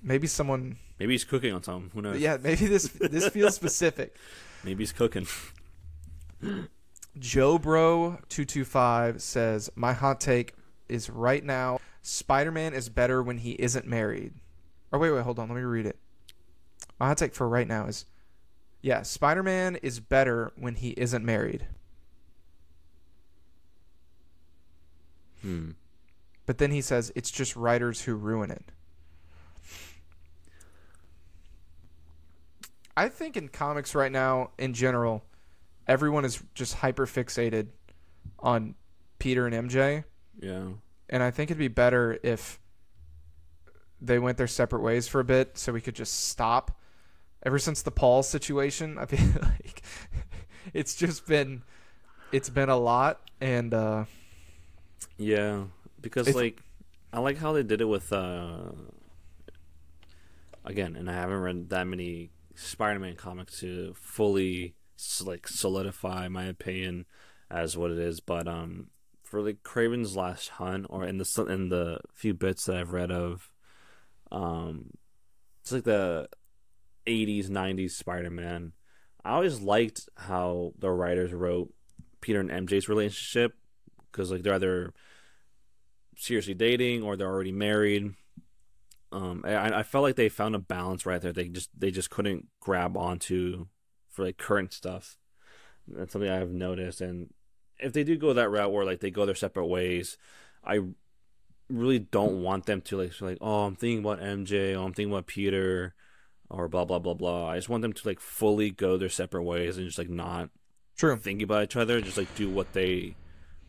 maybe someone. Maybe he's cooking on something. Who knows? Yeah, maybe this feels specific. Maybe he's cooking. JoeBro225 says, my hot take is right now, Spider-Man is better when he isn't married. Or wait, hold on. Let me read it. My hot take for right now is, yeah, Spider-Man is better when he isn't married. But then he says, it's just writers who ruin it. I think in comics right now, in general, everyone is just hyper fixated on Peter and MJ. Yeah. And I think it'd be better if they went their separate ways for a bit so we could just stop. Ever since the Paul situation, I feel like it's been a lot. And yeah, because like I like how they did it with again, and I haven't read that many Spider-Man comics to fully like solidify my opinion as what it is, but for like Kraven's Last Hunt, or in the few bits that I've read of it's like the 80s 90s Spider-Man, I always liked how the writers wrote Peter and MJ's relationship, because like they're either seriously dating or they're already married. I felt like they found a balance right there. They just couldn't grab onto for like current stuff. That's something I've noticed. And if they do go that route where like they go their separate ways, I really don't want them to like oh, I'm thinking about MJ, oh, I'm thinking about Peter, or blah blah blah blah. I just want them to like fully go their separate ways and just like not thinking about each other. Just like do what they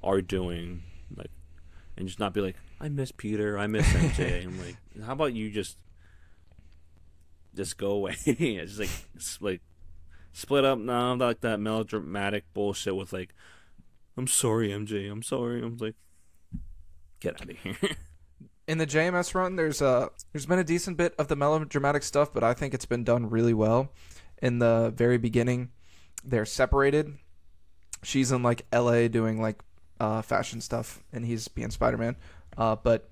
are doing, like, and just not be like, I miss Peter, I miss MJ. I'm like, how about you just go away? It's just like split up now, like that melodramatic bullshit with like, I'm sorry, MJ, I'm sorry. I'm like, get out of here. In the JMS run, there's been a decent bit of the melodramatic stuff, but I think it's been done really well. In the very beginning, they're separated. She's in like LA doing like fashion stuff, and he's being Spider-Man. But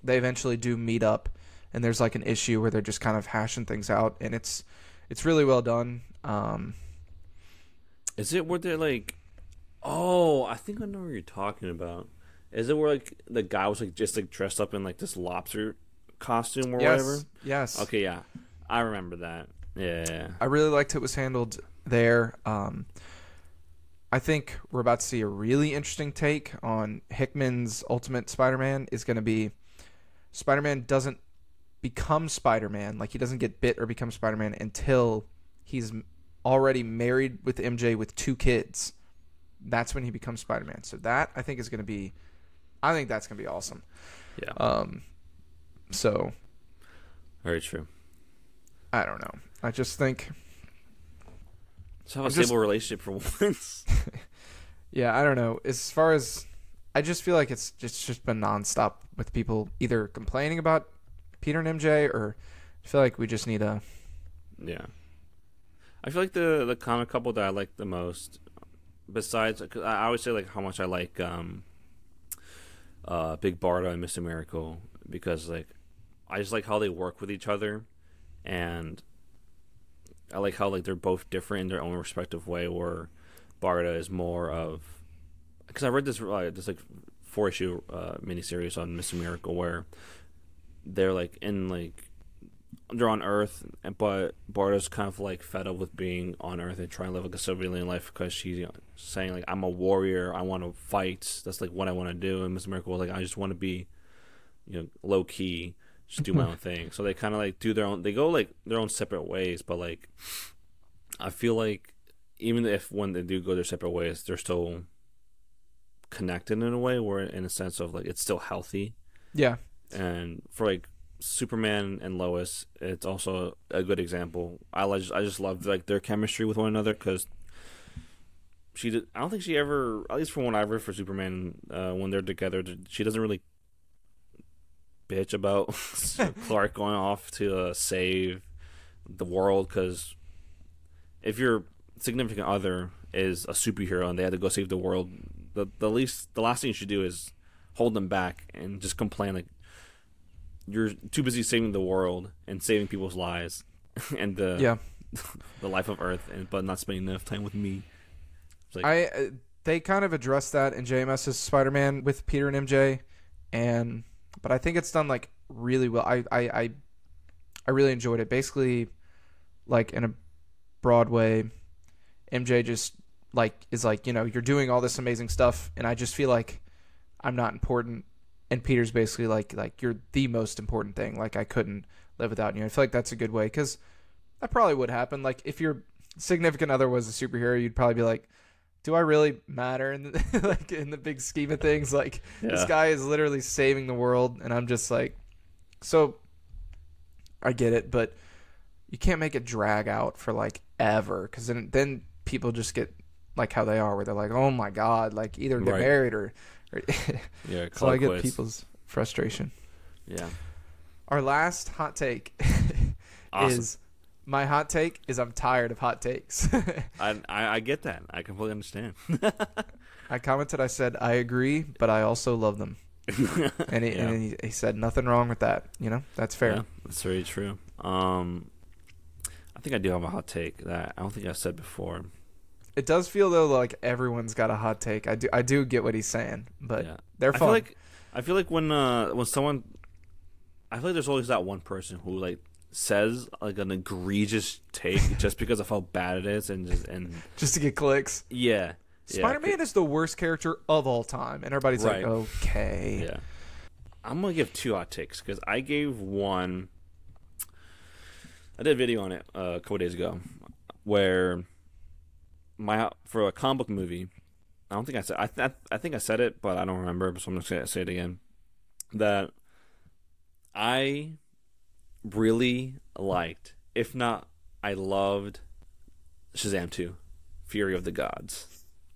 they eventually do meet up, and there's like an issue where they're just kind of hashing things out, and it's really well done. Is it where they're like, oh, I think I know what you're talking about. Is it where like the guy was like just like dressed up in like this lobster costume or whatever? Yes. Okay, yeah, I remember that. Yeah. I really liked how it was handled there. I think we're about to see a really interesting take on Hickman's Ultimate Spider-Man. Is going to be Spider-Man doesn't become Spider-Man, like he doesn't get bit or become Spider-Man until he's already married with MJ with 2 kids. That's when he becomes Spider-Man. So that I think that's going to be awesome. Yeah. So Very true. I don't know. I just think. Let's have a stable relationship for once. Yeah, I don't know. As far as, I just feel like it's just been nonstop with people either complaining about Peter and MJ, or I feel like we just need a. Yeah. I feel like the comic couple that I like the most, besides, cause I always say like how much I like Big Barda and Mr. Miracle, because like I just like how they work with each other, and I like how like they're both different in their own respective way. Where Barda is more of, because I read this like 4-issue miniseries on Mr. Miracle where they're like in like they're on Earth, but Barda's kind of like fed up with being on Earth and trying to live like a civilian life because she's saying like I'm a warrior, I want to fight, that's like what I want to do. And Mr. Miracle was like I just want to be, low key, just do my own thing. So they kind of like do their own. They go like their own separate ways, but like I feel like even if when they do go their separate ways, they're still connected in a way where, in a sense of like it's still healthy. Yeah. And for like Superman and Lois, it's also a good example. I just love like their chemistry with one another because I don't think she ever, at least from what I've read for Superman, when they're together, she doesn't really bitch about Clark going off to save the world, because if your significant other is a superhero and they had to go save the world, the last thing you should do is hold them back and just complain like you're too busy saving the world and saving people's lives and the life of Earth, but not spending enough time with me. Like, they kind of addressed that in JMS's Spider-Man with Peter and MJ, but I think it's done like really well. I really enjoyed it. Basically, like in a broad way, MJ just like is like, you're doing all this amazing stuff, and I just feel like I'm not important. And Peter's basically like you're the most important thing. Like I couldn't live without you. I feel like that's a good way, because that probably would happen. Like if your significant other was a superhero, you'd probably be like, do I really matter in the, like in the big scheme of things? Like this guy is literally saving the world, and I'm just like, so I get it, but you can't make it drag out for like ever, because then people just get like how they are, where they're like, oh my god, like either get married or yeah. So I get people's frustration. Yeah. Our last hot take is, my hot take is I'm tired of hot takes. I get that. I completely understand. I commented, I said, I agree, but I also love them. And he said nothing wrong with that. That's fair. Yeah, that's very true. I think I do have a hot take that I don't think I said before. It does feel though like everyone's got a hot take. I do get what he's saying, but they're fun. I feel like when someone, I feel like there's always that one person who like says like an egregious take just because of how bad it is, and just to get clicks. Yeah. Spider-Man is the worst character of all time, and everybody's like, okay. Yeah. I'm gonna give 2 hot takes, because I gave one. I did a video on it a couple days ago where for a comic book movie, I don't think I said, I think I said it, but I don't remember, so I'm just gonna say it again. That I really liked, if not I loved, Shazam 2, Fury of the Gods.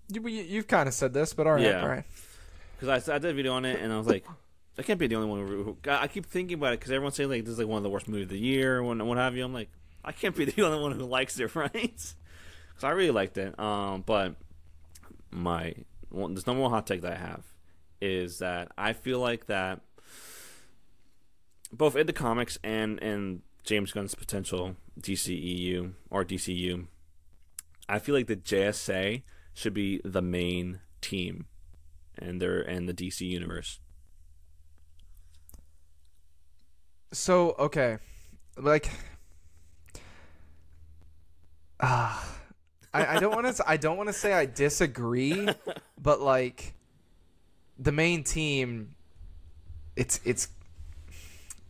You've kind of said this, but all right. Because I did a video on it, and I was like, I can't be the only one who I keep thinking about it, because everyone's saying like this is like one of the worst movies of the year, and what have you. I'm like, I can't be the only one who likes it, right? So I really liked it. But this number one hot take that I have is that I feel like that both in the comics and in James Gunn's potential DCEU or DCU, I feel like the JSA should be the main team, and they're in the DC universe. So okay, like, I don't want to say I disagree, but like the main team, it's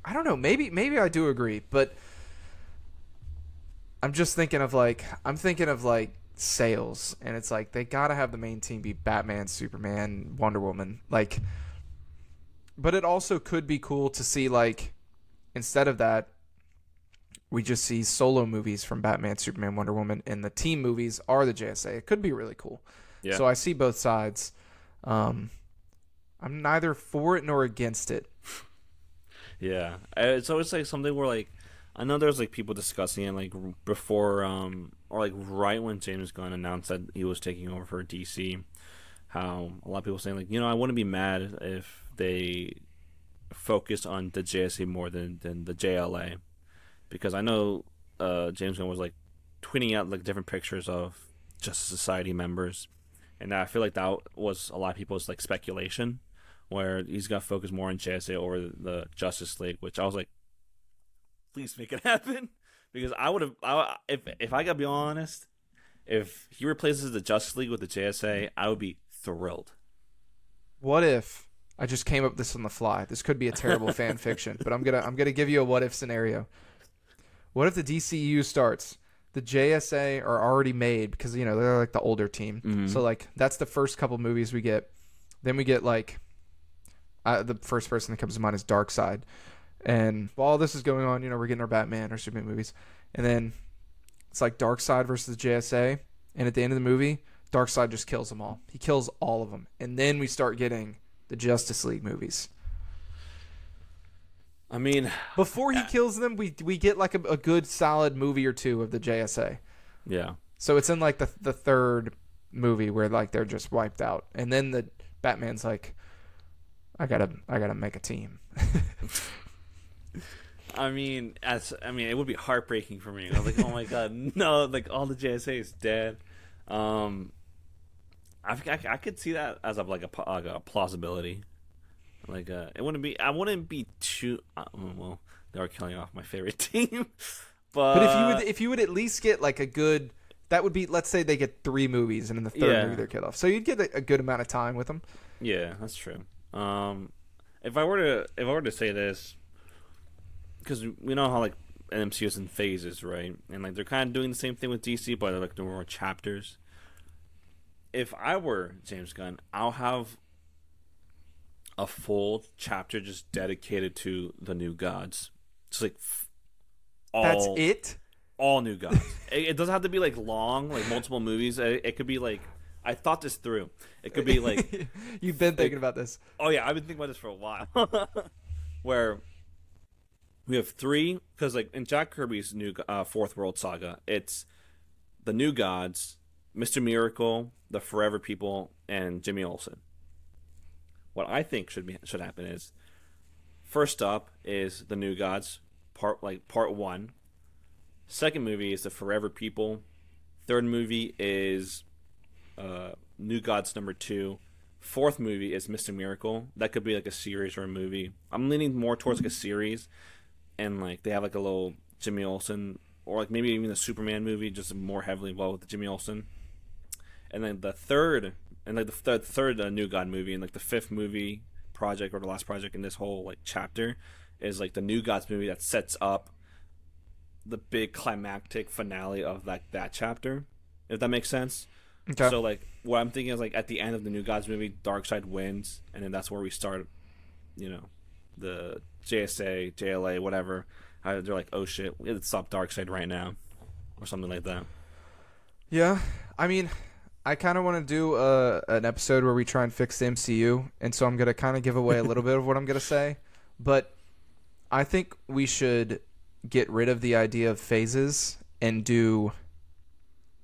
I don't know, maybe I do agree, but I'm thinking of like sales, and it's like they gotta have the main team be Batman, Superman, Wonder Woman, like. But it also could be cool to see, like, instead of that, we just see solo movies from Batman, Superman, Wonder Woman, and the team movies are the JSA. It could be really cool. Yeah. So I see both sides. I'm neither for it nor against it. Yeah, it's always like something where like I know there's like people discussing it like before or like right when James Gunn announced that he was taking over for DC. How a lot of people saying like, you know, I wouldn't be mad if they focused on the JSA more than the JLA, because I know James Gunn was like tweeting out like different pictures of Justice Society members, and I feel like that was a lot of people's like speculation, where he's got to focus more on JSA over the Justice League, which I was like, please make it happen, because I would have, if I gotta be honest, if he replaces the Justice League with the JSA, I would be thrilled. What if I just came up with this on the fly? This could be a terrible fan fiction, but I'm gonna give you a what if scenario. What if the DCU starts? The JSA are already made because, you know, they're like the older team. Mm-hmm. So like that's the first couple movies we get. Then we get like the first person that comes to mind is Darkseid. And while all this is going on, you know, we're getting our Batman or Superman movies. And then it's like Darkseid versus the JSA. And at the end of the movie, Darkseid just kills them all. He kills all of them. And then we start getting the Justice League movies. I mean, before he kills them, we get like a good solid movie or two of the JSA. Yeah. So it's in like the third movie where like they're just wiped out. And then the Batman's like, I gotta make a team. I mean, it would be heartbreaking for me. I was like, oh my god, no! Like all the JSA is dead. I could see that as of like a plausibility. Like it wouldn't be. I wouldn't be too. Well, they are killing off my favorite team. But if you would at least get like a good. That would be, let's say they get 3 movies and in the third movie they're killed off. So you'd get a good amount of time with them. Yeah, that's true. If I were to say this, because we know how like an MCU is in phases, right? And like they're kind of doing the same thing with DC, but they're like doing more chapters. If I were James Gunn, I'll have a full chapter just dedicated to the New Gods. It's like that's it. All New Gods. It doesn't have to be like long, like multiple movies. It could be like, I thought this through. It could be like you've been thinking about this. Oh yeah, I've been thinking about this for a while. Where we have 3, because like in Jack Kirby's new Fourth World Saga, it's the New Gods, Mr. Miracle, the Forever People, and Jimmy Olsen. What I think should happen is, first up is the New Gods, part 1. Second movie is the Forever People. Third movie is New Gods number 2. Fourth movie is Mr. Miracle. That could be like a series or a movie. I'm leaning more towards like a series, and like they have like a little Jimmy Olsen, or like maybe even a Superman movie, just more heavily involved with Jimmy Olsen. And then the third, and like the third New God movie, and like the 5th movie project, or the last project in this whole like chapter, is like the New Gods movie that sets up the big climactic finale of like that chapter, if that makes sense. Okay. So like what I'm thinking is like at the end of the New Gods movie, Darkseid wins, and then that's where we start, you know, the JSA, JLA, whatever. They're like, oh shit, we have to stop Darkseid right now, or something like that. Yeah, I mean, I kind of want to do an episode where we try and fix the MCU, and so I'm gonna kind of give away a little bit of what I'm gonna say, but I think we should get rid of the idea of phases and do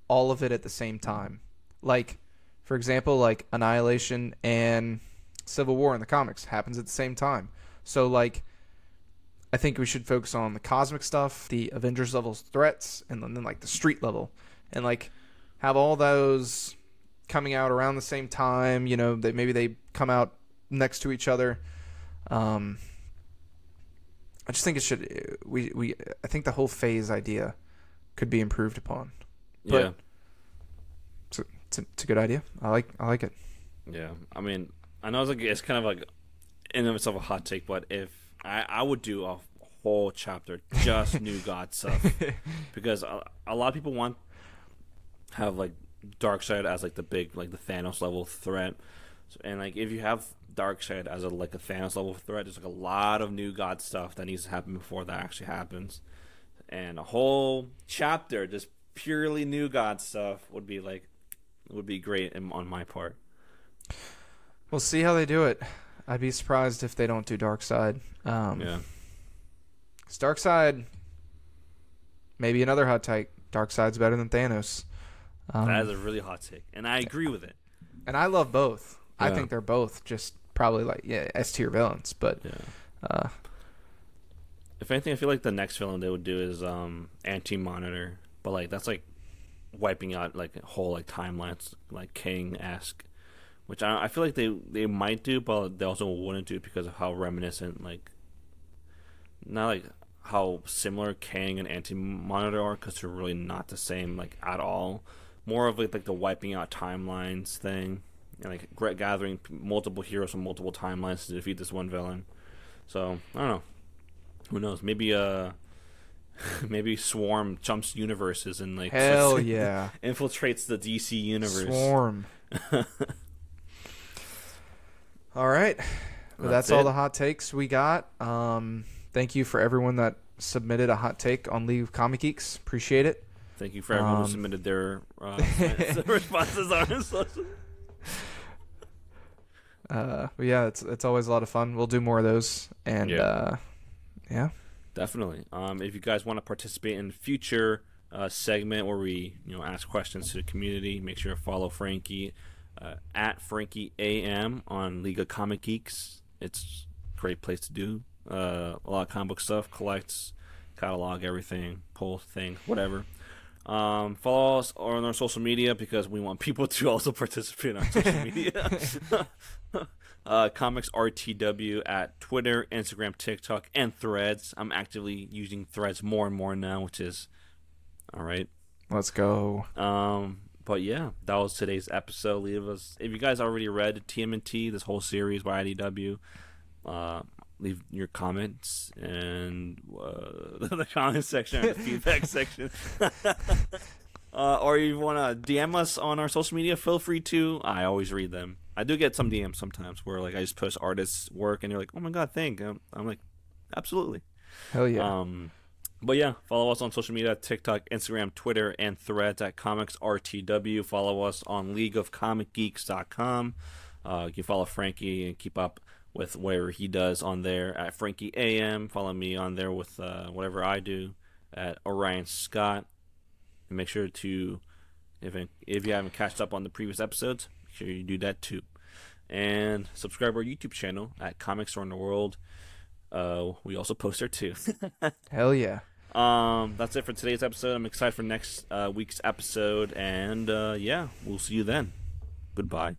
all of it at the same time. Like, for example, like Annihilation and Civil War in the comics happens at the same time. So, like, I think we should focus on the cosmic stuff, the Avengers level threats, and then like the street level, and like have all those coming out around the same time. You know, that maybe they come out next to each other. I just think it should. I think the whole phase idea could be improved upon. But yeah, it's a good idea. I like it. Yeah, I mean, I know it's kind of like in of itself a hot take, but if I would do a whole chapter just New God stuff, because a lot of people have like Darkseid as like the big, like the Thanos level threat. And like if you have Darkseid as a Thanos level threat, there's like a lot of New God stuff that needs to happen before that actually happens. and a whole chapter just purely New God stuff would be great on my part. We'll see how they do it. I'd be surprised if they don't do Darkseid. Yeah. Darkseid, maybe another hot take. Darkseid's better than Thanos. That is a really hot take, and I agree with it. And I love both. Yeah. I think they're both just probably S tier villains. But if anything, I feel like the next villain they would do is Anti-Monitor, but that's wiping out whole timelines, Kang-esque, which I feel like they might do, but they also wouldn't do because of how reminiscent not how similar Kang and Anti-Monitor are, because they're really not the same at all. More of the wiping out timelines thing, and gathering multiple heroes from multiple timelines to defeat this one villain. So I don't know. Who knows? Maybe maybe Swarm jumps universes and hell yeah infiltrates the DC universe. Swarm. All right. Well, that's all the hot takes we got. Thank you for everyone that submitted a hot take on League of Comic Geeks. Appreciate it. Thank you for everyone who submitted their responses on his social. But yeah, it's always a lot of fun. We'll do more of those, and yeah, definitely. If you guys want to participate in the future segment where we ask questions to the community, make sure to follow Frankie at Frankie AM on League of Comic Geeks. It's a great place to do a lot of comic book stuff, collects, catalog everything, pull things, whatever. Follow us on our social media because we want people to also participate on social media. Comics RTW at Twitter, Instagram, TikTok, and Threads. I'm actively using Threads more and more now, which is all right. Let's go. But yeah, that was today's episode. If you guys already read TMNT, this whole series by IDW, leave your comments in the comment section or the feedback section. Or you want to DM us on our social media, feel free to. I always read them. I do get some DMs sometimes where I just post artists' work and you're like, oh my god, thank. I'm like, absolutely. Hell yeah. But yeah, follow us on social media, TikTok, Instagram, Twitter, and Threads at ComicsRTW. Follow us on leagueofcomicgeeks.com. You can follow Frankie and keep up with whatever he does on there at Frankie AM. Follow me on there with whatever I do at Orion Scott. And make sure to, if you haven't catched up on the previous episodes, make sure you do that too. And subscribe to our YouTube channel at Comics Around the World. We also post there too. Hell yeah. That's it for today's episode. I'm excited for next week's episode. And yeah, we'll see you then. Goodbye.